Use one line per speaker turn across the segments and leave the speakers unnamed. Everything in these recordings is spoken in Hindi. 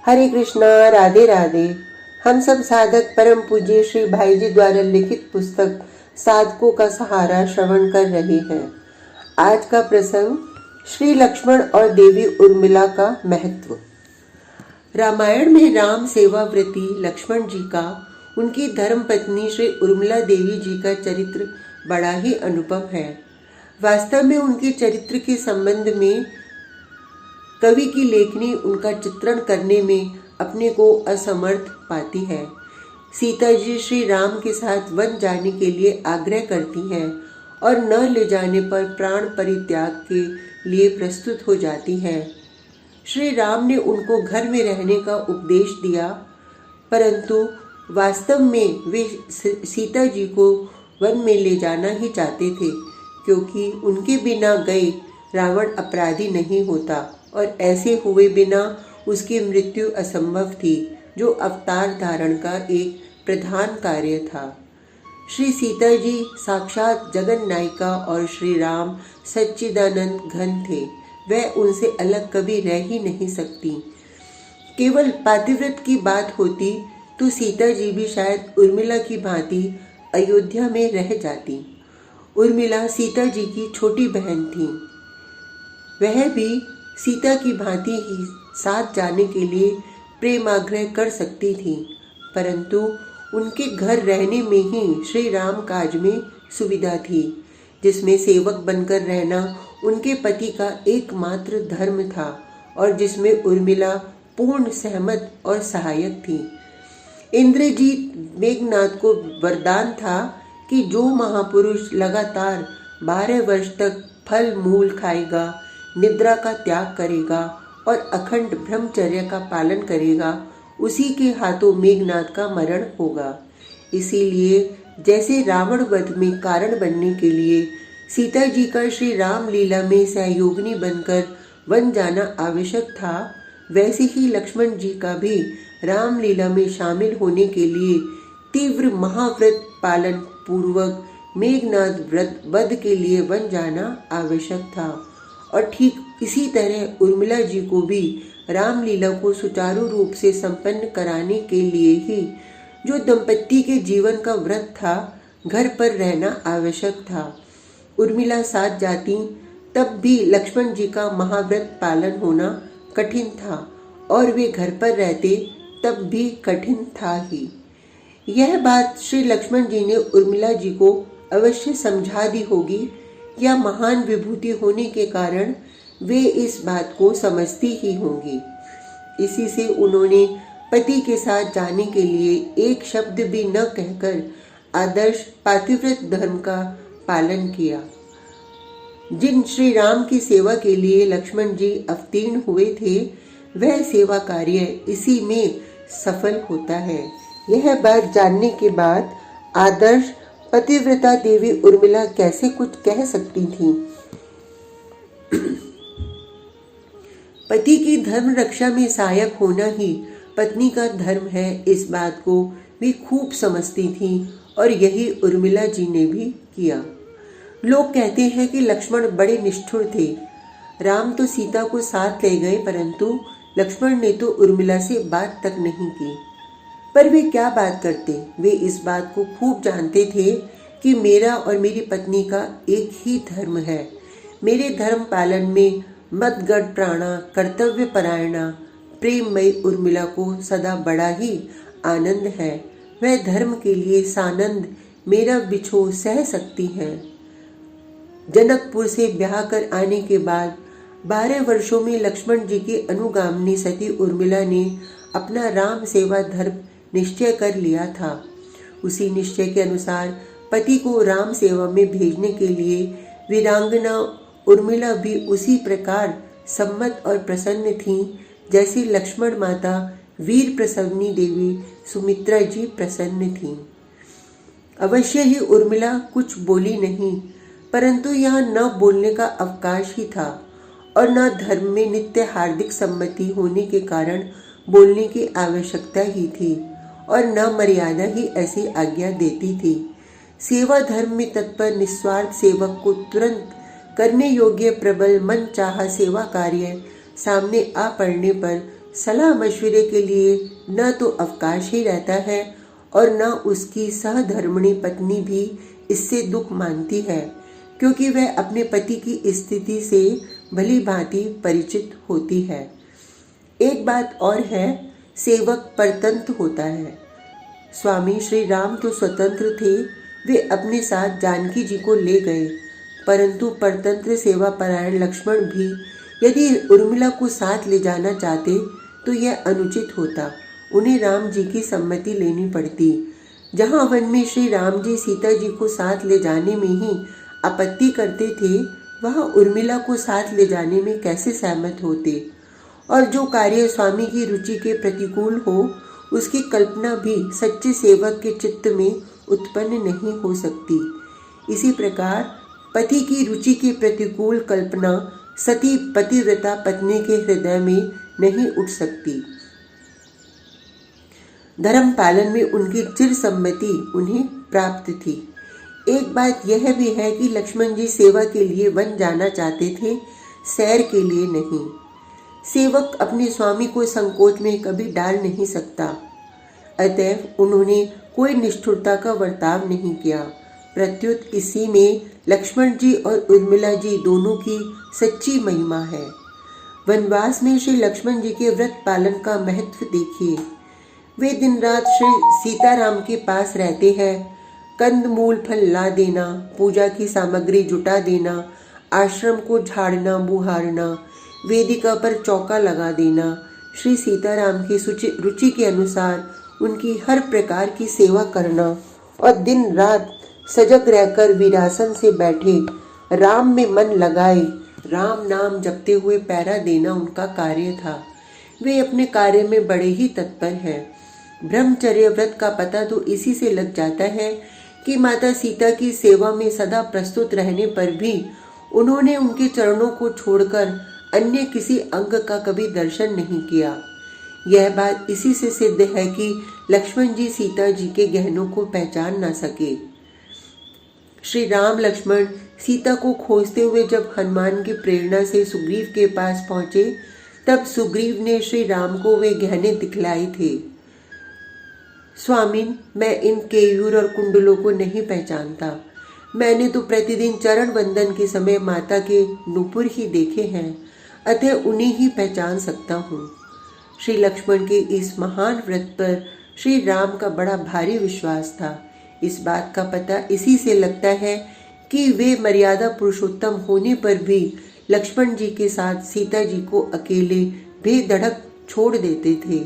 हरे कृष्णा, राधे राधे। हम सब साधक परम पूज्य श्री भाई जी द्वारा लिखित पुस्तक साधकों का सहारा श्रवण कर रहे हैं। आज का प्रसंग श्री लक्ष्मण और देवी उर्मिला का महत्व। रामायण में राम सेवा व्रती लक्ष्मण जी का उनकी धर्म पत्नी श्री उर्मिला देवी जी का चरित्र बड़ा ही अनुपम है। वास्तव में उनके चरित्र के संबंध में कवि की लेखनी उनका चित्रण करने में अपने को असमर्थ पाती है। सीता जी श्री राम के साथ वन जाने के लिए आग्रह करती हैं और न ले जाने पर प्राण परित्याग के लिए प्रस्तुत हो जाती हैं। श्री राम ने उनको घर में रहने का उपदेश दिया, परंतु वास्तव में वे सीता जी को वन में ले जाना ही चाहते थे, क्योंकि उनके बिना गए रावण अपराधी नहीं होता और ऐसे हुए बिना उसकी मृत्यु असंभव थी, जो अवतार धारण का एक प्रधान कार्य था। श्री सीता जी साक्षात जगन नायिका और श्री राम सच्चिदानंद घन थे। वह उनसे अलग कभी रह ही नहीं सकती। केवल पातिव्रत की बात होती तो सीता जी भी शायद उर्मिला की भांति अयोध्या में रह जाती। उर्मिला सीता जी की छोटी बहन थी। वह भी सीता की भांति ही साथ जाने के लिए प्रेमाग्रह कर सकती थी, परंतु उनके घर रहने में ही श्री राम काज में सुविधा थी, जिसमें सेवक बनकर रहना उनके पति का एकमात्र धर्म था और जिसमें उर्मिला पूर्ण सहमत और सहायक थी। इंद्रजीत मेघनाथ को वरदान था कि जो महापुरुष लगातार 12 वर्ष तक फल मूल खाएगा, निद्रा का त्याग करेगा और अखंड ब्रह्मचर्य का पालन करेगा, उसी के हाथों मेघनाथ का मरण होगा। इसीलिए जैसे रावण वध में कारण बनने के लिए सीता जी का श्री राम लीला में सहयोगिनी बनकर वन जाना आवश्यक था, वैसे ही लक्ष्मण जी का भी राम लीला में शामिल होने के लिए तीव्र महाव्रत पालन पूर्वक मेघनाथ व्रत वध के लिए वन जाना आवश्यक था। और ठीक इसी तरह उर्मिला जी को भी रामलीला को सुचारू रूप से संपन्न कराने के लिए ही जो दंपत्ति के जीवन का व्रत था, घर पर रहना आवश्यक था। उर्मिला साथ जाती तब भी लक्ष्मण जी का महाव्रत पालन होना कठिन था और वे घर पर रहते तब भी कठिन था ही। यह बात श्री लक्ष्मण जी ने उर्मिला जी को अवश्य समझा दी होगी, या महान विभूति होने के कारण वे इस बात को समझती ही होंगी। इसी से उन्होंने पति के साथ जाने के लिए एक शब्द भी न कहकर आदर्श पातिव्रत धर्म का पालन किया। जिन श्री राम की सेवा के लिए लक्ष्मण जी अवतीर्ण हुए थे, वह सेवा कार्य इसी में सफल होता है। यह बात जानने के बाद आदर्श पतिव्रता देवी उर्मिला कैसे कुछ कह सकती थी। पति की धर्म रक्षा में सहायक होना ही पत्नी का धर्म है, इस बात को भी खूब समझती थी और यही उर्मिला जी ने भी किया। लोग कहते हैं कि लक्ष्मण बड़े निष्ठुर थे। राम तो सीता को साथ ले गए, परंतु लक्ष्मण ने तो उर्मिला से बात तक नहीं की। पर वे क्या बात करते। वे इस बात को खूब जानते थे कि मेरा और मेरी पत्नी का एक ही धर्म है। मेरे धर्म पालन में मदगढ़ प्राणा कर्तव्य परायणा प्रेममयी उर्मिला को सदा बड़ा ही आनंद है। वह धर्म के लिए सानंद मेरा बिछो सह सकती है। जनकपुर से ब्याह कर आने के बाद 12 वर्षों में लक्ष्मण जी की अनुगामिनी सती उर्मिला ने अपना राम सेवा धर्म निश्चय कर लिया था। उसी निश्चय के अनुसार पति को राम सेवा में भेजने के लिए वीरांगना उर्मिला भी उसी प्रकार सम्मत और प्रसन्न थीं, जैसे लक्ष्मण माता वीर प्रसवनी देवी सुमित्रा जी प्रसन्न थीं। अवश्य ही उर्मिला कुछ बोली नहीं, परंतु यहाँ न बोलने का अवकाश ही था और न धर्म में नित्य हार्दिक सम्मति होने के कारण बोलने की आवश्यकता ही थी और न मर्यादा ही ऐसी आज्ञा देती थी। सेवा धर्म में तत्पर निस्वार्थ सेवक को तुरंत करने योग्य प्रबल मन चाहा सेवा कार्य सामने आ पड़ने पर सलाह मशविरे के लिए न तो अवकाश ही रहता है और न उसकी सहधर्मिणी पत्नी भी इससे दुख मानती है, क्योंकि वह अपने पति की स्थिति से भली भांति परिचित होती है। एक बात और है, सेवक परतंत्र होता है। स्वामी श्री राम तो स्वतंत्र थे, वे अपने साथ जानकी जी को ले गए, परंतु परतंत्र सेवा परायण लक्ष्मण भी यदि उर्मिला को साथ ले जाना चाहते तो यह अनुचित होता। उन्हें राम जी की सम्मति लेनी पड़ती। जहाँ वन में श्री राम जी सीता जी को साथ ले जाने में ही आपत्ति करते थे, वहाँ उर्मिला को साथ ले जाने में कैसे सहमत होते। और जो कार्य स्वामी की रुचि के प्रतिकूल हो, उसकी कल्पना भी सच्चे सेवक के चित्त में उत्पन्न नहीं हो सकती। इसी प्रकार पति की रुचि के प्रतिकूल कल्पना सती पतिव्रता पत्नी के हृदय में नहीं उठ सकती। धर्म पालन में उनकी चिर सम्मति उन्हें प्राप्त थी। एक बात यह भी है कि लक्ष्मण जी सेवा के लिए वन जाना चाहते थे, सैर के लिए नहीं। सेवक अपने स्वामी को संकोच में कभी डाल नहीं सकता, अतएव उन्होंने कोई निष्ठुरता का वर्ताव नहीं किया। प्रत्युत इसी में लक्ष्मण जी और उर्मिला जी दोनों की सच्ची महिमा है। वनवास में श्री लक्ष्मण जी के व्रत पालन का महत्व देखिए। वे दिन रात श्री सीताराम के पास रहते हैं। कंद मूल फल ला देना, पूजा की सामग्री जुटा देना, आश्रम को झाड़ना बुहारना, वेदिका पर चौका लगा देना, श्री सीताराम की रुचि के अनुसार उनकी हर प्रकार की सेवा करना और दिन रात सजग रहकर वीरासन से बैठे राम में मन लगाए राम नाम जपते हुए पहरा देना उनका कार्य था। वे अपने कार्य में बड़े ही तत्पर हैं। ब्रह्मचर्य व्रत का पता तो इसी से लग जाता है कि माता सीता की सेवा में सदा प्रस्तुत रहने पर भी उन्होंने उनके चरणों को छोड़कर अन्य किसी अंग का कभी दर्शन नहीं किया। यह बात इसी से सिद्ध है कि लक्ष्मण जी सीता जी के गहनों को पहचान न सके। श्री राम लक्ष्मण सीता को खोजते हुए जब हनुमान की प्रेरणा से सुग्रीव के पास पहुंचे, तब सुग्रीव ने श्री राम को वे गहने दिखलाए थे। स्वामिन, मैं इन केयूर और कुंडलों को नहीं पहचानता। मैंने तो प्रतिदिन चरण वंदन के समय माता के नूपुर ही देखे हैं, अतः उन्हें ही पहचान सकता हूँ। श्री लक्ष्मण के इस महान व्रत पर श्री राम का बड़ा भारी विश्वास था। इस बात का पता इसी से लगता है कि वे मर्यादा पुरुषोत्तम होने पर भी लक्ष्मण जी के साथ सीता जी को अकेले बेधड़क छोड़ देते थे।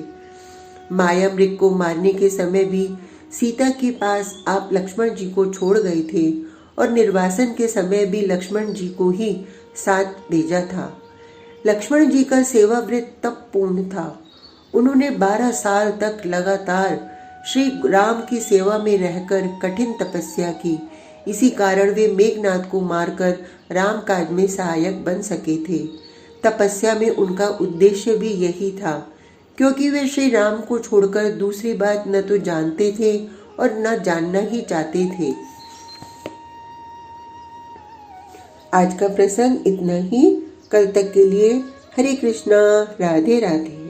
माया मृग को मारने के समय भी सीता के पास आप लक्ष्मण जी को छोड़ गए थे और निर्वासन के समय भी लक्ष्मण जी को ही साथ भेजा था। लक्ष्मण जी का सेवा व्रत तब पूर्ण था। उन्होंने 12 साल तक लगातार श्री राम की सेवा में रहकर कठिन तपस्या की। इसी कारण वे मेघनाद को मारकर राम काज में सहायक बन सके थे। तपस्या में उनका उद्देश्य भी यही था, क्योंकि वे श्री राम को छोड़कर दूसरी बात न तो जानते थे और न जानना ही चाहते थे। आज का प्रसंग इतना ही। कल तक के लिए हरे कृष्णा, राधे राधे।